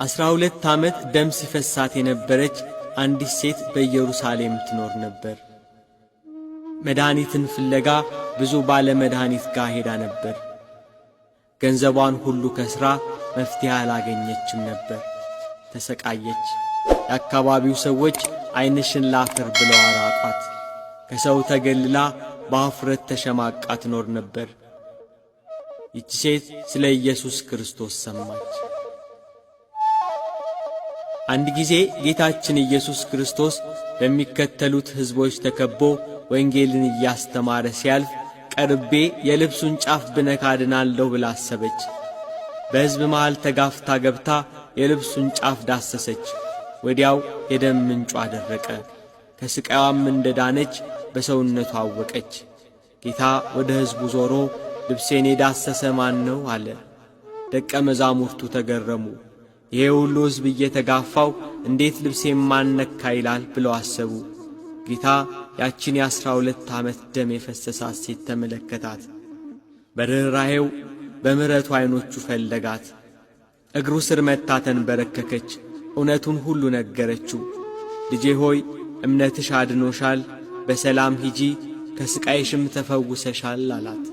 12 ዓመት ደም ሲፈሳት የነበረች አንዲት ሴት በኢየሩሳሌም ትኖር ነበር። መድኃኒትን ፍለጋ ብዙ ባለ መድኃኒት ጋር ሄዳ ነበር። ገንዘቧን ሁሉ ከስራ መፍትሄ አላገኘችም ነበር። ተሰቃየች። የአካባቢው ሰዎች ዓይንሽን ላፈር ብለው አራቋት። ከሰው ተገልላ በአፍረት ተሸማቃ ትኖር ነበር። ይህች ሴት ስለ ኢየሱስ ክርስቶስ ሰማች። አንድ ጊዜ ጌታችን ኢየሱስ ክርስቶስ በሚከተሉት ሕዝቦች ተከቦ ወንጌልን እያስተማረ ሲያልፍ ቀርቤ የልብሱን ጫፍ ብነካ ድናለሁ ብላ አሰበች። በሕዝብ መሃል ተጋፍታ ገብታ የልብሱን ጫፍ ዳሰሰች። ወዲያው የደም ምንጯ ደረቀ። ከስቃዋም እንደዳነች በሰውነቷ አወቀች። ጌታ ወደ ሕዝቡ ዞሮ ልብሴን የዳሰሰ ማን ነው አለ። ደቀ መዛሙርቱ ተገረሙ። ይሄ ሁሉ ሕዝብ እየተጋፋው እንዴት ልብሴን ማን ነካ ይላል ብለው አሰቡ። ጌታ ያችን የ12 ዓመት ደም የፈሰሳት ሴት ተመለከታት። በርኅራኄው በምሕረቱ ዓይኖቹ ፈለጋት። እግሩ ስር መታ ተንበረከከች። እውነቱን ሁሉ ነገረችው። ልጄ ሆይ እምነትሽ አድኖሻል፣ በሰላም ሂጂ፣ ከስቃይሽም ተፈውሰሻል አላት።